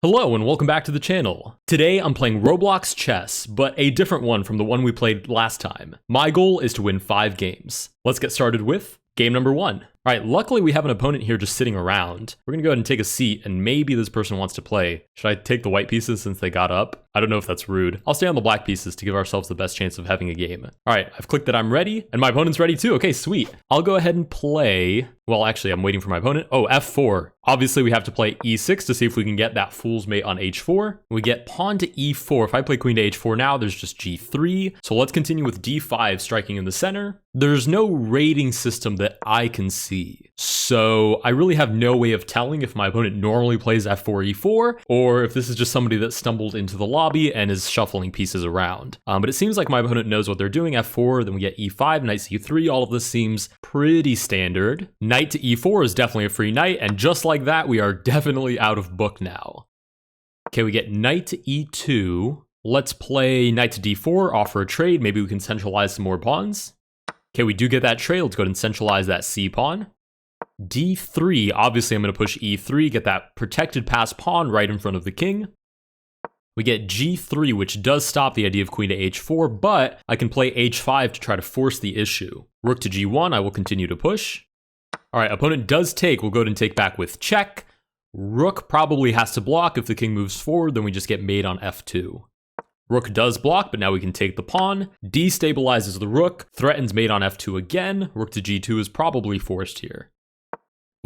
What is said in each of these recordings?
Hello and welcome back to the channel. Today I'm playing Roblox chess, but a different one from the one we played last time. My goal is to win 5 games. Let's get started with game number 1. Alright, luckily we have an opponent here just sitting around. We're gonna go ahead and take a seat, and maybe this person wants to play. Should I take the white pieces since they got up? I don't know if that's rude. I'll stay on the black pieces to give ourselves the best chance of having a game. Alright, I've clicked that I'm ready, and my opponent's ready too. Okay, sweet. I'll go ahead and play... Well, actually, I'm waiting for my opponent. Oh, f4. Obviously, we have to play e6 to see if we can get that fool's mate on h4. We get pawn to e4. If I play queen to h4 now, there's just g3. So let's continue with d5, striking in the center. There's no rating system that I can see. So I really have no way of telling if my opponent normally plays f4, e4, or if this is just somebody that stumbled into the lobby and is shuffling pieces around. But it seems like my opponent knows what they're doing. f4, then we get e5, knight c3. All of this seems pretty standard. Knight to e4 is definitely a free knight, and just like that, we are definitely out of book now. Okay, we get knight to e2. Let's play knight to d4, offer a trade. Maybe we can centralize some more pawns. Okay, we do get that trade. Let's go ahead and centralize that c pawn. d3, obviously I'm going to push e3, get that protected passed pawn right in front of the king. We get g3, which does stop the idea of queen to h4, but I can play h5 to try to force the issue. Rook to g1, I will continue to push. All right, opponent does take. We'll go ahead and take back with check. Rook probably has to block. If the king moves forward, then we just get mate on f2. Rook does block, but now we can take the pawn. Destabilizes the rook, threatens mate on f2 again. Rook to g2 is probably forced here.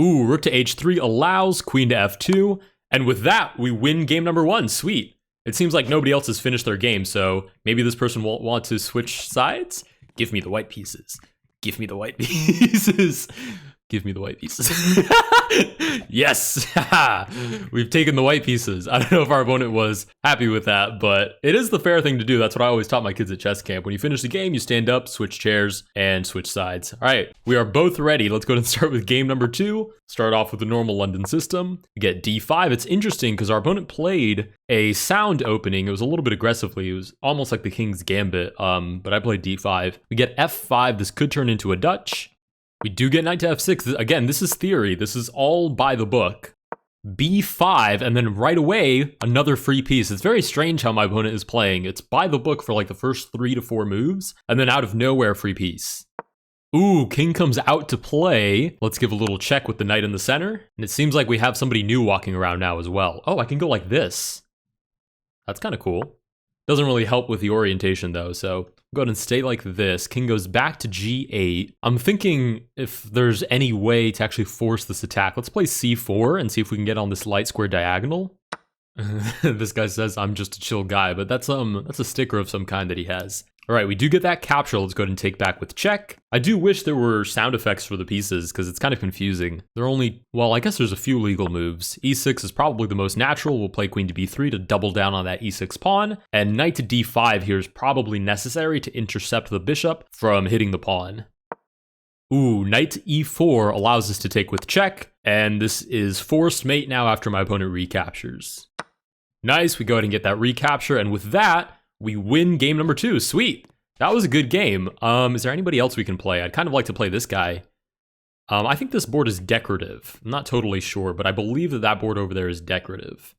Ooh, rook to h3 allows, queen to f2. And with that, we win game number 1. Sweet. It seems like nobody else has finished their game, so maybe this person won't want to switch sides. Give me the white pieces. Give me the white pieces. Give me the white pieces. Yes! We've taken the white pieces. I don't know if our opponent was happy with that, but it is the fair thing to do. That's what I always taught my kids at chess camp. When you finish the game, you stand up, switch chairs, and switch sides. All right, we are both ready. Let's go ahead and start with game number 2. Start off with the normal London system. We get d5. It's interesting because our opponent played a sound opening. It was a little bit aggressively. It was almost like the king's gambit, but I played d5. We get f5. This could turn into a Dutch. We do get knight to f6. Again, this is theory. This is all by the book. b5, and then right away, another free piece. It's very strange how my opponent is playing. It's by the book for like the first 3 to 4 moves, and then out of nowhere, free piece. Ooh, king comes out to play. Let's give a little check with the knight in the center. And it seems like we have somebody new walking around now as well. Oh, I can go like this. That's kind of cool. Doesn't really help with the orientation though, so go ahead and stay like this. King goes back to g8. I'm thinking if there's any way to actually force this attack. Let's play c4 and see if we can get on this light square diagonal. This guy says I'm just a chill guy, but that's a sticker of some kind that he has. All right, we do get that capture. Let's go ahead and take back with check. I do wish there were sound effects for the pieces because it's kind of confusing. There are only, well, I guess there's a few legal moves. e6 is probably the most natural. We'll play queen to b3 to double down on that e6 pawn. And knight to d5 here is probably necessary to intercept the bishop from hitting the pawn. Ooh, knight to e4 allows us to take with check. And this is forced mate now after my opponent recaptures. Nice, we go ahead and get that recapture. And with that, we win game number 2. Sweet. That was a good game. Is there anybody else we can play? I'd kind of like to play this guy. I think this board is decorative. I'm not totally sure, but I believe that board over there is decorative.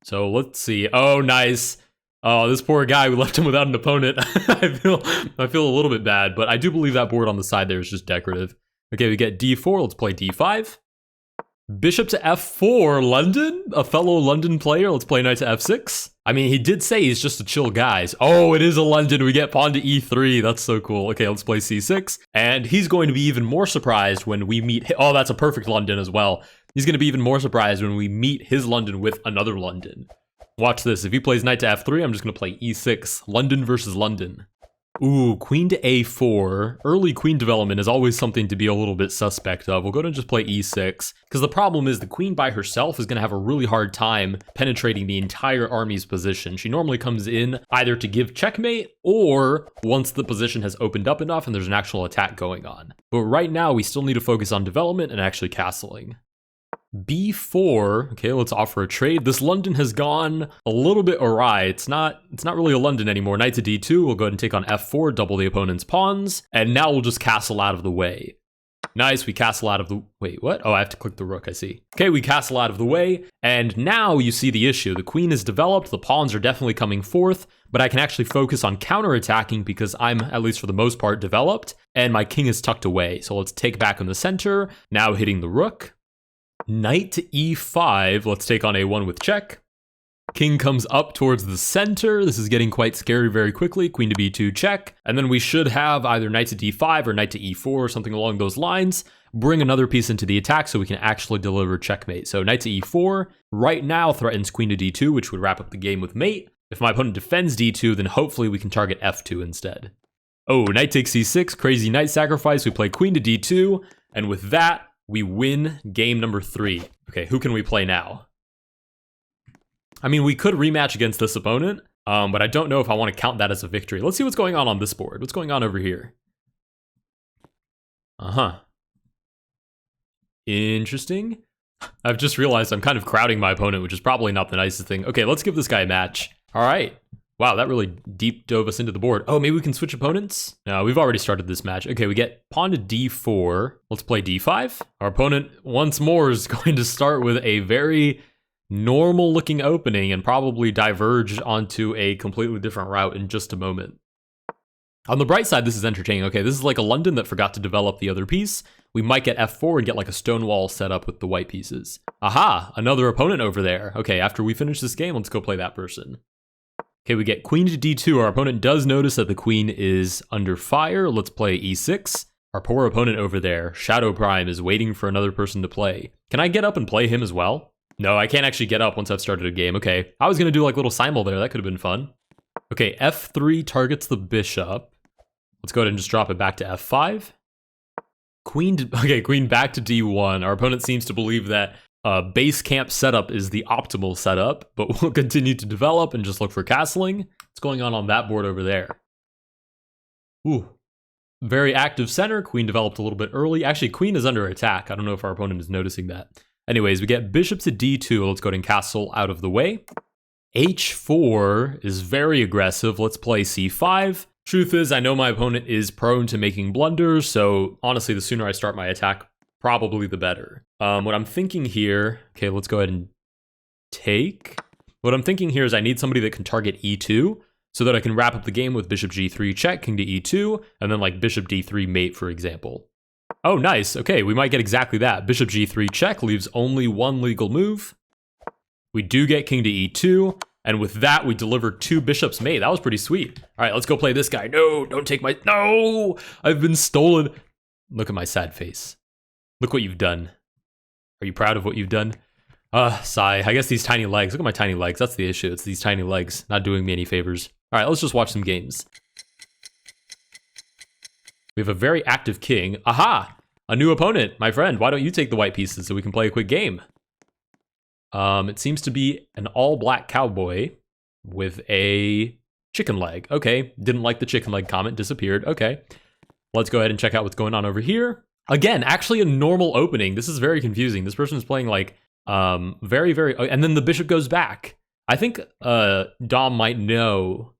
So let's see. Oh, nice. Oh, this poor guy, we left him without an opponent. I feel a little bit bad, but I do believe that board on the side there is just decorative. Okay, we get d4. Let's play d5. Bishop to f4, London? A fellow London player. Let's play knight to f6. I mean, he did say he's just a chill guy. Oh, it is a London. We get pawn to e3. That's so cool. Okay, let's play c6. And he's going to be even more surprised when we meet... Oh, that's a perfect London as well. He's going to be even more surprised when we meet his London with another London. Watch this. If he plays knight to f3, I'm just going to play e6. London versus London. Ooh, queen to a4. Early queen development is always something to be a little bit suspect of. We'll go ahead and just play e6, because the problem is the queen by herself is going to have a really hard time penetrating the entire army's position. She normally comes in either to give checkmate, or once the position has opened up enough and there's an actual attack going on. But right now, we still need to focus on development and actually castling. b4, okay, let's offer a trade. This London has gone a little bit awry. It's not really a London anymore. Knight to d2, we'll go ahead and take on f4, double the opponent's pawns, and now we'll just castle out of the way. Nice, we castle out of the... Wait, what? Oh, I have to click the rook, I see. Okay, we castle out of the way, and now you see the issue. The queen is developed, the pawns are definitely coming forth, but I can actually focus on counterattacking because I'm, at least for the most part, developed, and my king is tucked away. So let's take back in the center, now hitting the rook. Knight to e5, let's take on a1 with check. King comes up towards the center. This is getting quite scary very quickly. Queen to b2 check. And then we should have either knight to d5 or knight to e4 or something along those lines. Bring another piece into the attack so we can actually deliver checkmate. So knight to e4 right now threatens queen to d2, which would wrap up the game with mate. If my opponent defends d2, then hopefully we can target f2 instead. Oh, knight takes c6, crazy knight sacrifice. We play queen to d2. And with that, we win game number 3. Okay, who can we play now? I mean, we could rematch against this opponent, but I don't know if I want to count that as a victory. Let's see what's going on this board. What's going on over here? Interesting. I've just realized I'm kind of crowding my opponent, which is probably not the nicest thing. Okay, let's give this guy a match. All right. Wow, that really deep dove us into the board. Oh, maybe we can switch opponents? No, we've already started this match. Okay, we get pawn to d4. Let's play d5. Our opponent, once more, is going to start with a very normal looking opening and probably diverge onto a completely different route in just a moment. On the bright side, this is entertaining. Okay, this is like a London that forgot to develop the other piece. We might get f4 and get like a stone wall set up with the white pieces. Aha, another opponent over there. Okay, after we finish this game, let's go play that person. Okay, we get queen to d2. Our opponent does notice that the queen is under fire. Let's play e6. Our poor opponent over there, Shadow Prime, is waiting for another person to play. Can I get up and play him as well? No, I can't actually get up once I've started a game. Okay, I was gonna do like little simul there. That could have been fun. Okay, f3 targets the bishop. Let's go ahead and just drop it back to f5. Queen back to d1. Our opponent seems to believe that base camp setup is the optimal setup, but we'll continue to develop and just look for castling. What's going on that board over there? Ooh, very active center. Queen developed a little bit early. Actually, queen is under attack. I don't know if our opponent is noticing that. Anyways, we get bishop to d2. Let's go ahead and castle out of the way. h4 is very aggressive. Let's play c5. Truth is, I know my opponent is prone to making blunders, so honestly, the sooner I start my attack, probably the better. What I'm thinking here, okay, let's go ahead and take. What I'm thinking here is I need somebody that can target e2 so that I can wrap up the game with bishop g3 check, king to e2, and then like bishop d3 mate, for example. Oh, nice. Okay, we might get exactly that. Bishop g3 check leaves only one legal move. We do get king to e2, and with that, we deliver 2 bishops mate. That was pretty sweet. All right, let's go play this guy. No, don't take my... No! I've been stolen. Look at my sad face. Look what you've done. Are you proud of what you've done? Sigh. I guess these tiny legs. Look at my tiny legs. That's the issue. It's these tiny legs not doing me any favors. All right, let's just watch some games. We have a very active king. Aha! A new opponent, my friend. Why don't you take the white pieces so we can play a quick game? It seems to be an all-black cowboy with a chicken leg. Okay, didn't like the chicken leg comment, disappeared. Okay, let's go ahead and check out what's going on over here. Again, actually a normal opening. This is very confusing. This person is playing like very, and then the bishop goes back. I think Dom might know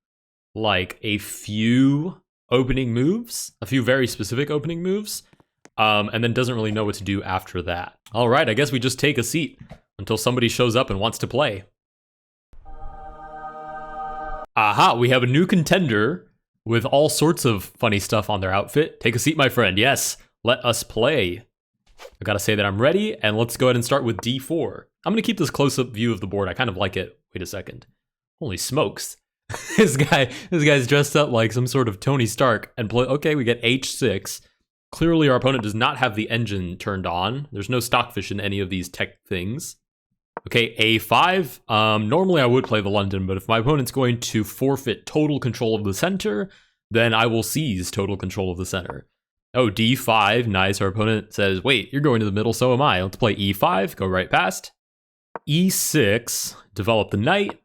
like a few opening moves, a few very specific opening moves, and then doesn't really know what to do after that. All right, I guess we just take a seat until somebody shows up and wants to play. Aha, we have a new contender with all sorts of funny stuff on their outfit. Take a seat, my friend. Yes, let us play. I gotta say that I'm ready, and let's go ahead and start with d4. I'm gonna keep this close-up view of the board. I kind of like it. Wait a second. Holy smokes. This guy's dressed up like some sort of Tony Stark and play. Okay, we get h6. Clearly, our opponent does not have the engine turned on. There's no stockfish in any of these tech things. Okay, a5. Normally I would play the London, but if my opponent's going to forfeit total control of the center, then I will seize total control of the center. Oh, d5. Nice. Our opponent says, wait, you're going to the middle, so am I. Let's play e5. Go right past. e6. Develop the knight.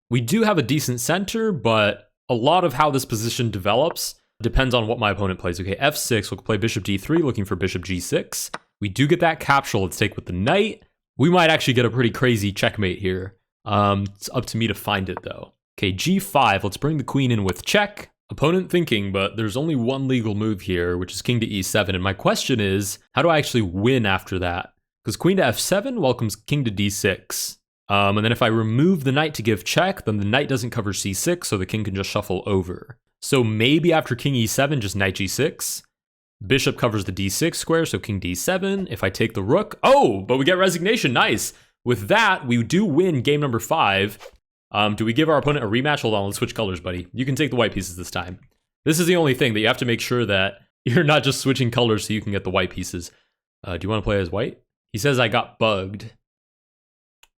We do have a decent center, but a lot of how this position develops depends on what my opponent plays. Okay, f6. We'll play bishop d3, looking for bishop g6. We do get that capture. Let's take with the knight. We might actually get a pretty crazy checkmate here. It's up to me to find it, though. Okay, g5. Let's bring the queen in with check. Opponent thinking, but there's only one legal move here, which is king to e7. And my question is, how do I actually win after that? Because queen to f7 welcomes king to d6. And then if I remove the knight to give check, then the knight doesn't cover c6, so the king can just shuffle over. So maybe after king e7, just knight g6. Bishop covers the d6 square, so king d7. If I take the rook, oh, but we get resignation, nice. With that, we do win game number 5. Do we give our opponent a rematch? Hold on, let's switch colors, buddy. You can take the white pieces this time. This is the only thing that you have to make sure that you're not just switching colors so you can get the white pieces. Do you want to play as white? He says I got bugged.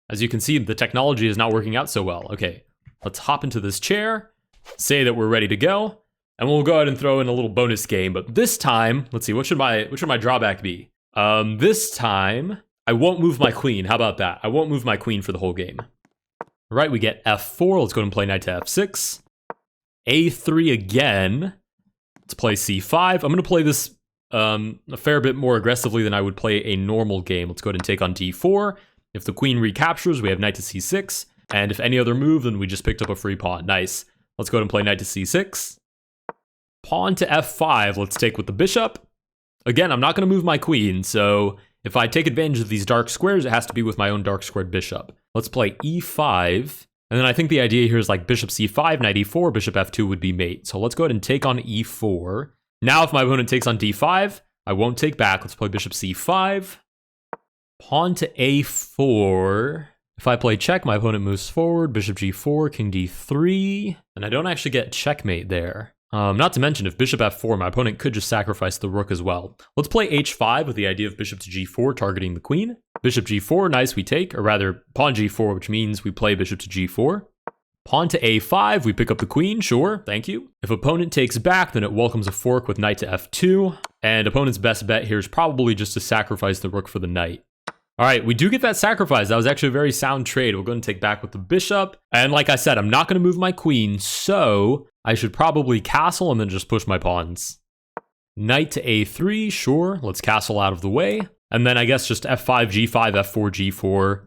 As you can see, the technology is not working out so well. Okay, let's hop into this chair, say that we're ready to go, and we'll go ahead and throw in a little bonus game. But this time, let's see, what should my drawback be? This time, I won't move my queen. How about that? I won't move my queen for the whole game. All right, we get f4. Let's go ahead and play knight to f6. a3 again. Let's play c5. I'm going to play this a fair bit more aggressively than I would play a normal game. Let's go ahead and take on d4. If the queen recaptures, we have knight to c6. And if any other move, then we just picked up a free pawn. Nice. Let's go ahead and play knight to c6. Pawn to f5. Let's take with the bishop. Again, I'm not going to move my queen, so if I take advantage of these dark squares, it has to be with my own dark squared bishop. Let's play e5. And then I think the idea here is like bishop c5, knight e4, bishop f2 would be mate. So let's go ahead and take on e4. Now if my opponent takes on d5, I won't take back. Let's play bishop c5. Pawn to a4. If I play check, my opponent moves forward. Bishop g4, king d3. And I don't actually get checkmate there. Not to mention, if bishop f4, my opponent could just sacrifice the rook as well. Let's play h5 with the idea of bishop to g4 targeting the queen. Bishop g4, nice, we take, or rather pawn g4, which means we play bishop to g4. Pawn to a5, we pick up the queen, sure, thank you. If opponent takes back, then it welcomes a fork with knight to f2. And opponent's best bet here is probably just to sacrifice the rook for the knight. All right, we do get that sacrifice. That was actually a very sound trade. We're going to take back with the bishop. And like I said, I'm not going to move my queen, so I should probably castle and then just push my pawns. Knight to a3, sure. Let's castle out of the way. And then I guess just f5, g5, f4, g4.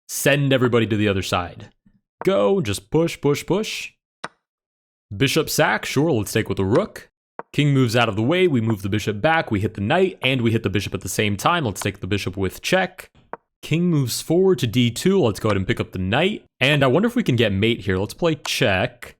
Send everybody to the other side. Go, just push, push, push. Bishop sack, sure, let's take with the rook. King moves out of the way, we move the bishop back, we hit the knight, and we hit the bishop at the same time. Let's take the bishop with check. King moves forward to d2, let's go ahead and pick up the knight. And I wonder if we can get mate here. Let's play check.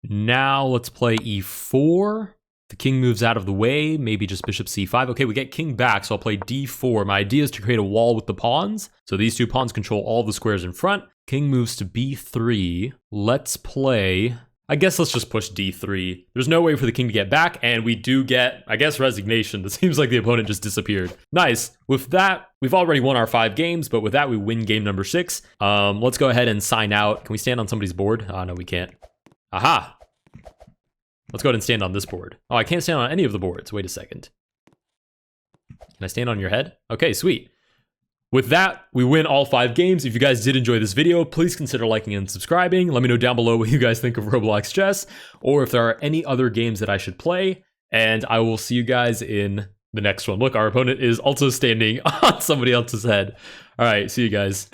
Now let's play e4. The king moves out of the way, maybe just bishop c5. Okay, we get king back, so I'll play d4. My idea is to create a wall with the pawns. So these two pawns control all the squares in front. King moves to b3. Let's play... I guess let's just push d3. There's no way for the king to get back, and we do get, I guess, resignation. It seems like the opponent just disappeared. Nice. With that, we've already won our 5 games, but with that, we win game number 6. Let's go ahead and sign out. Can we stand on somebody's board? Oh, no, we can't. Aha. Let's go ahead and stand on this board. Oh, I can't stand on any of the boards. Wait a second. Can I stand on your head? Okay, sweet. With that, we win all 5 games. If you guys did enjoy this video, please consider liking and subscribing. Let me know down below what you guys think of Roblox chess, or if there are any other games that I should play, and I will see you guys in the next one. Look, our opponent is also standing on somebody else's head. All right, see you guys.